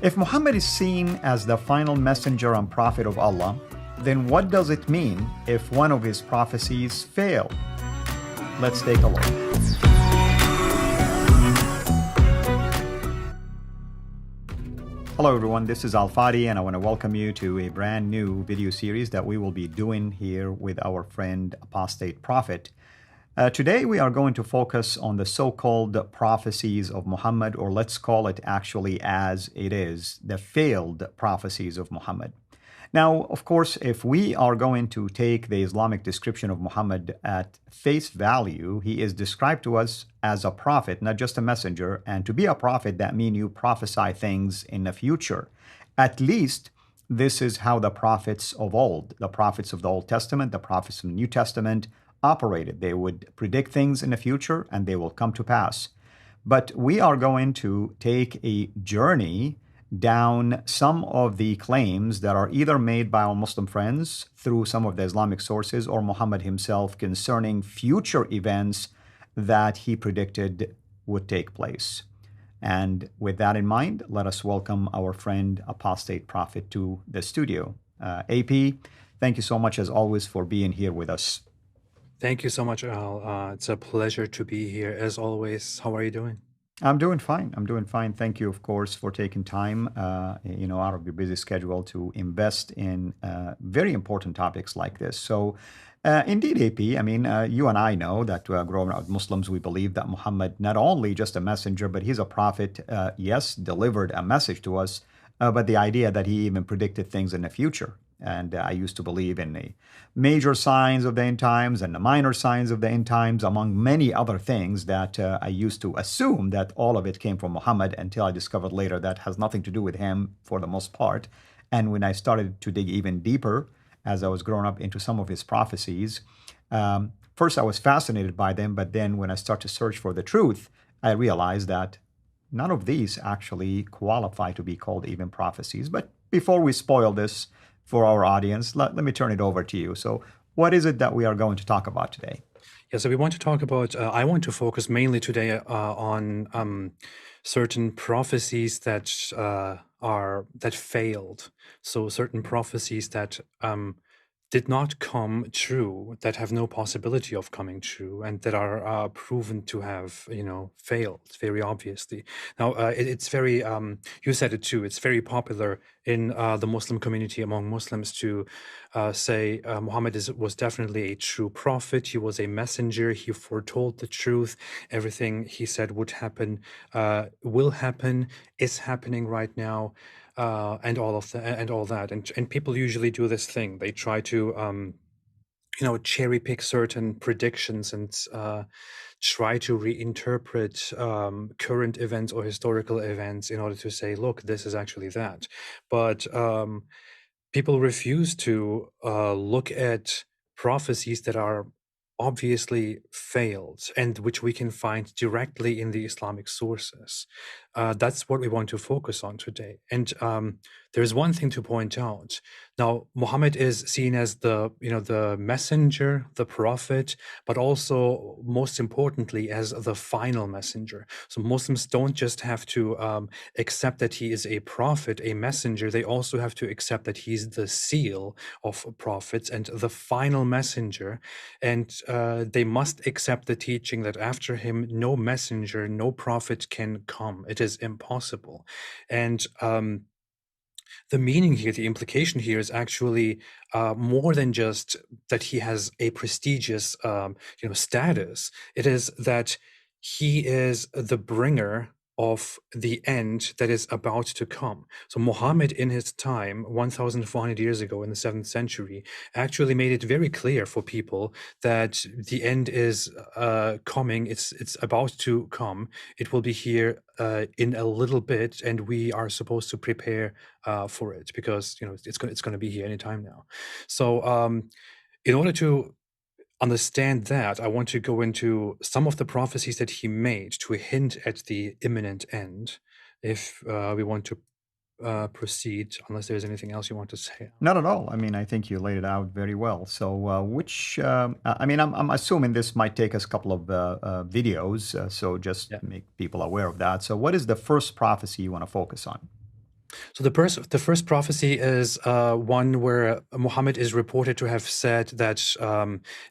If Muhammad is seen as the final messenger and prophet of Allah, then what does it mean if one of his prophecies fail? Let's take a look. Hello everyone, this is Al Fadi and I want to welcome you to a brand new video series that we will be doing here with our friend Apostate Prophet. Today we are going to focus on the so-called prophecies of Muhammad, or let's call it actually as it is, the failed prophecies of Muhammad. Now, of course, if we are going to take the Islamic description of Muhammad at face value, he is described to us as a prophet, not just a messenger. And to be a prophet, that means you prophesy things in the future. At least this is how the prophets of old, the prophets of the Old Testament, the prophets of the New Testament, operated. They would predict things in the future and they will come to pass. But we are going to take a journey down some of the claims that are either made by our Muslim friends through some of the Islamic sources or Muhammad himself concerning future events that he predicted would take place. And with that in mind, let us welcome our friend Apostate Prophet to the studio. AP, thank you so much as always for being here with us. Thank you so much, Al. It's a pleasure to be here as always. How are you doing? I'm doing fine. I'm doing fine. Thank you, of course, for taking time, out of your busy schedule to invest in very important topics like this. So, indeed, AP, you and I know that growing up Muslims, we believe that Muhammad, not only just a messenger, but he's a prophet, yes, delivered a message to us, but the idea that he even predicted things in the future. And I used to believe in the major signs of the end times and the minor signs of the end times, among many other things that I used to assume that all of it came from Muhammad until I discovered later that has nothing to do with him for the most part. And when I started to dig even deeper as I was growing up into some of his prophecies, first I was fascinated by them, but then when I start to search for the truth, I realized that none of these actually qualify to be called even prophecies. But before we spoil this for our audience, let me turn it over to you. So what is it that we are going to talk about today? Yeah, so we want to talk about, I want to focus mainly today on certain prophecies that that failed. So certain prophecies that did not come true, that have no possibility of coming true, and that are proven to have, failed very obviously. Now, it's very, you said it too, it's very popular in the Muslim community among Muslims to say Muhammad was definitely a true prophet. He was a messenger. He foretold the truth. Everything he said would happen, will happen, is happening right now. And all of that, and people usually do this thing. They try to, cherry pick certain predictions and try to reinterpret current events or historical events in order to say, look, this is actually that. But people refuse to look at prophecies that are obviously failed and which we can find directly in the Islamic sources. That's what we want to focus on today. And there's one thing to point out. Now, Muhammad is seen as the messenger, the prophet, but also most importantly as the final messenger. So Muslims don't just have to accept that he is a prophet, a messenger. They also have to accept that he's the seal of prophets and the final messenger. And they must accept the teaching that after him, no messenger, no prophet can come. It is impossible. And the meaning here, the implication here is actually more than just that he has a prestigious, status. It is that he is the bringer of the end that is about to come. So Muhammad in his time, 1,400 years ago in the 7th century, actually made it very clear for people that the end is coming. It's about to come. It will be here in a little bit, and we are supposed to prepare for it because it's going to be here anytime now. So in order to understand that, I want to go into some of the prophecies that he made to hint at the imminent end. If we want to proceed, unless there's anything else you want to say. Not at all. I think you laid it out very well. So, I'm assuming this might take us a couple of videos. So just Yeah. make people aware of that. So what is the first prophecy you want to focus on? So the first prophecy is one where Muhammad is reported to have said that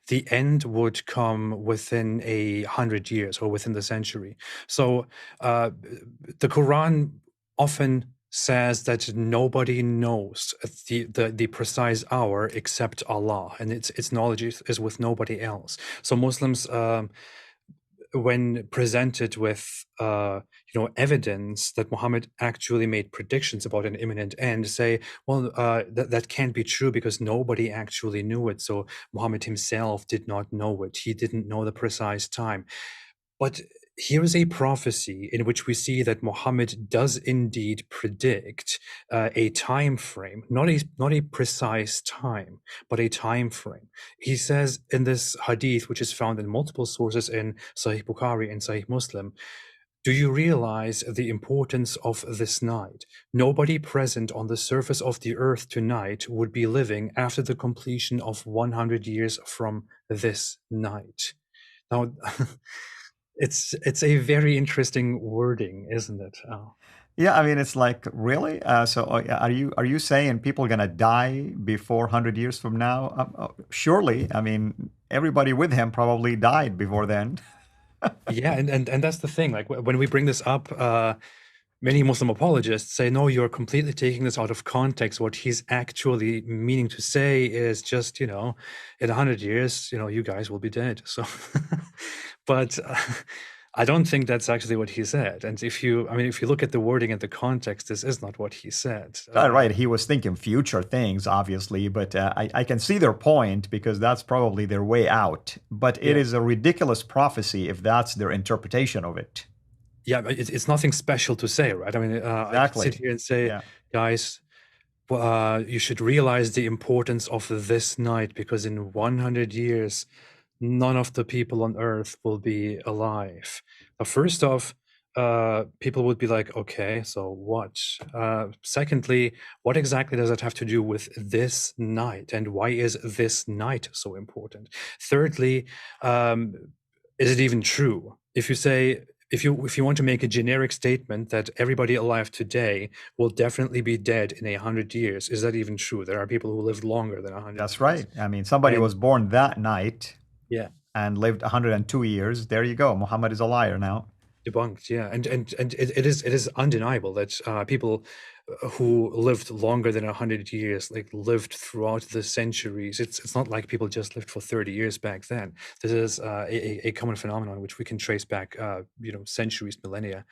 the end would come within 100 years or within the century. So the Quran often says that nobody knows the precise hour except Allah, and its knowledge is with nobody else. So Muslims, when presented with evidence that Muhammad actually made predictions about an imminent end, say, well, that can't be true because nobody actually knew it. So Muhammad himself did not know it. He didn't know the precise time. But here is a prophecy in which we see that Muhammad does indeed predict a time frame, not a precise time, but a time frame. He says in this hadith, which is found in multiple sources in Sahih Bukhari and Sahih Muslim, do you realize the importance of this night? Nobody present on the surface of the earth tonight would be living after the completion of 100 years from this night. Now, it's a very interesting wording, isn't it? Yeah, I mean, it's like, really? Are you saying people are gonna die before 100 years from now? Surely, I mean, everybody with him probably died before then. Yeah, and that's the thing. Like when we bring this up, many Muslim apologists say, no, you're completely taking this out of context. What he's actually meaning to say is just, in 100 years, you guys will be dead. So, but I don't think that's actually what he said. And if you look at the wording and the context, this is not what he said. Right, he was thinking future things, obviously, but I can see their point because that's probably their way out. But it Yeah. is a ridiculous prophecy if that's their interpretation of it. Yeah, it's nothing special to say, right? I mean, I could sit Exactly. here and say, Yeah. guys, you should realize the importance of this night because in 100 years, none of the people on Earth will be alive. Now, first off, people would be like, okay, so what? Secondly, what exactly does that have to do with this night? And why is this night so important? Thirdly, is it even true? If you say, if you want to make a generic statement that everybody alive today will definitely be dead in 100 years, is that even true? There are people who lived longer than 100 That's years. right. I mean, somebody And was born that night yeah, and lived 102 years. There you go. Muhammad is a liar now. debunked. Yeah, and it is undeniable that people who lived longer than 100 years, like lived throughout the centuries. It's not like people just lived for 30 years back then. This is a common phenomenon which we can trace back, centuries, millennia.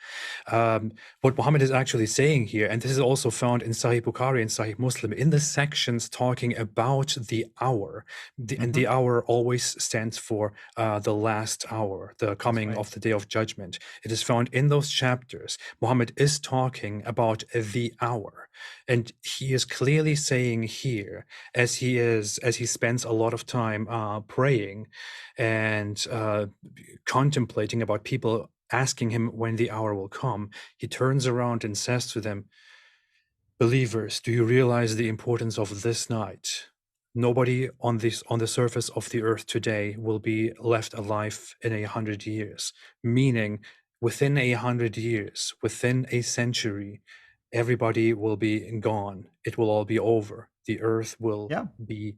What Muhammad is actually saying here, and this is also found in Sahih Bukhari and Sahih Muslim, in the sections talking about the hour, and the hour always stands for the last hour, the coming right. of the day of judgment. It is found in those chapters. Muhammad is talking about the hour, and he is clearly saying here, as he spends a lot of time praying and contemplating about people asking him when the hour will come, he turns around and says to them, believers, do you realize the importance of this night? Nobody on the surface of the earth today will be left alive in 100 years, meaning within 100 years, within a century, everybody will be gone. It will all be over. The earth will Yeah, be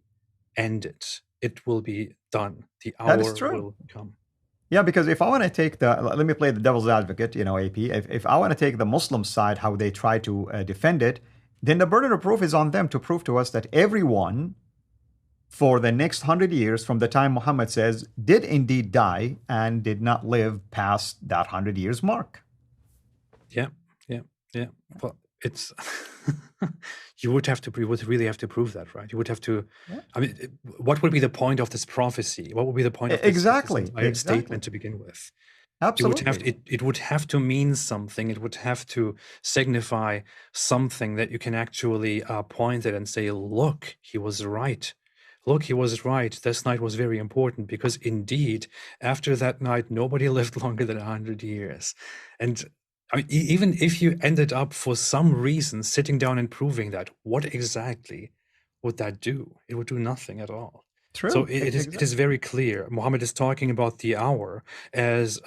ended. It will be done. The that is hour true. will come. Yeah, because if I want to take let me play the devil's advocate, AP. If I want to take the Muslim side, how they try to defend it, then the burden of proof is on them to prove to us that everyone for the next 100 years from the time Muhammad says did indeed die and did not live past that 100 years mark. Yeah, yeah, yeah. Well, it's you would really have to prove that, right? You would have to. Yeah. I mean, what would be the point of this prophecy? What would be the point of this Exactly, entire exactly. statement to begin with? Absolutely. It would have to mean something. It would have to signify something that you can actually point at and say, "Look, he was right. Look, he was right. This night was very important because indeed, after that night, nobody lived longer than 100 years." And I mean, even if you ended up for some reason sitting down and proving that, what exactly would that do? It would do nothing at all. So True. it is very clear. Muhammad is talking about the hour as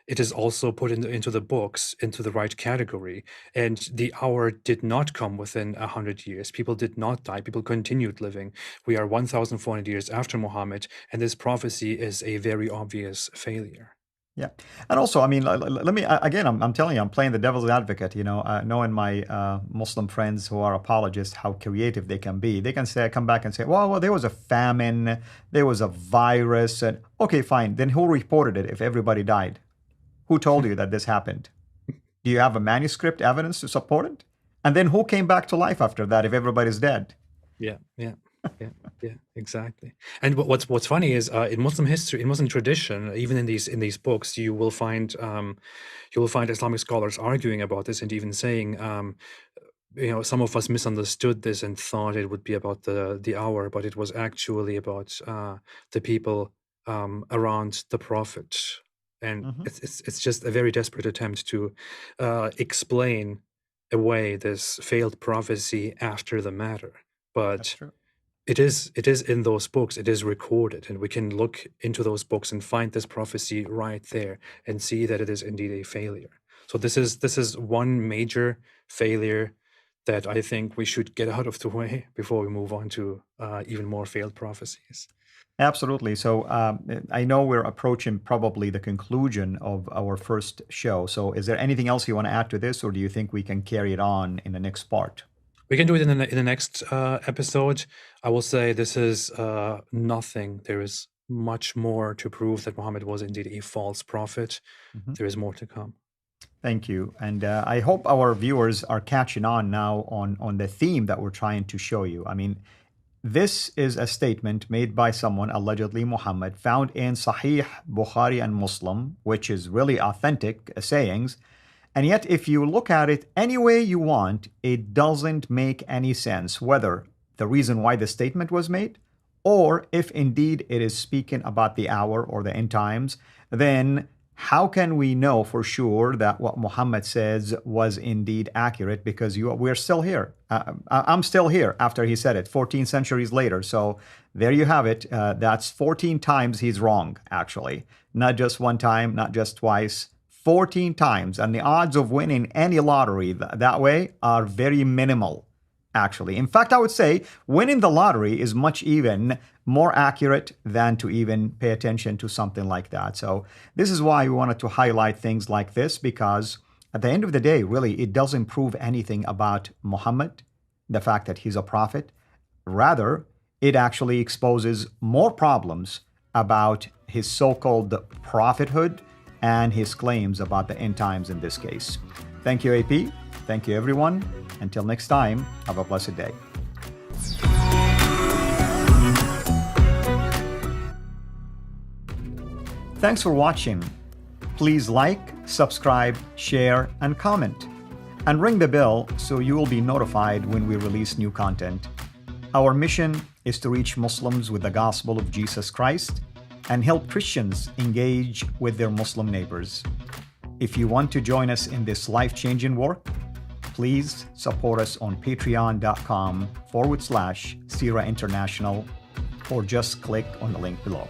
it is also put into the books, into the right category. And the hour did not come within 100 years. People did not die. People continued living. We are 1,400 years after Muhammad, and this prophecy is a very obvious failure. Yeah, and also, I mean, let me again. I'm telling you, I'm playing the devil's advocate. Knowing my Muslim friends who are apologists, how creative they can be. They can say, come back and say, well, there was a famine, there was a virus, and okay, fine. Then who reported it if everybody died? Who told you that this happened? Do you have a manuscript evidence to support it? And then who came back to life after that if everybody's dead? Yeah, exactly. And what's funny is in Muslim history, in Muslim tradition, even in these books, you will find Islamic scholars arguing about this and even saying, some of us misunderstood this and thought it would be about the hour, but it was actually about the people around the Prophet. And Mhm. it's just a very desperate attempt to explain away this failed prophecy after the matter. That's But true. it is in those books, it is recorded, and we can look into those books and find this prophecy right there and see that it is indeed a failure. So this is one major failure that I think we should get out of the way before we move on to even more failed prophecies. Absolutely. So I know we're approaching probably the conclusion of our first show. So is there anything else you want to add to this, or do you think we can carry it on in the next part? We can do it in the next episode. I will say this is nothing. There is much more to prove that Muhammad was indeed a false prophet. Mhm. There is more to come. Thank you. And I hope our viewers are catching on now on the theme that we're trying to show you. I mean, this is a statement made by someone, allegedly Muhammad, found in Sahih Bukhari and Muslim, which is really authentic sayings. And yet, if you look at it any way you want, it doesn't make any sense, whether the reason why the statement was made, or if indeed it is speaking about the hour or the end times. Then how can we know for sure that what Muhammad says was indeed accurate? Because we're still here. I'm still here after he said it, 14 centuries later. So there you have it. That's 14 times he's wrong, actually. Not just one time, not just twice, 14 times. And the odds of winning any lottery that way are very minimal, actually. In fact, I would say winning the lottery is much even more accurate than to even pay attention to something like that. So this is why we wanted to highlight things like this, because at the end of the day, really, it doesn't prove anything about Muhammad, the fact that he's a prophet. Rather, it actually exposes more problems about his so-called prophethood and his claims about the end times in this case. Thank you, AP. Thank you, everyone. Until next time, have a blessed day. Thanks for watching. Please like, subscribe, share, and comment. And ring the bell so you will be notified when we release new content. Our mission is to reach Muslims with the gospel of Jesus Christ and help Christians engage with their Muslim neighbors. If you want to join us in this life-changing work, please support us on patreon.com/Sira International, or just click on the link below.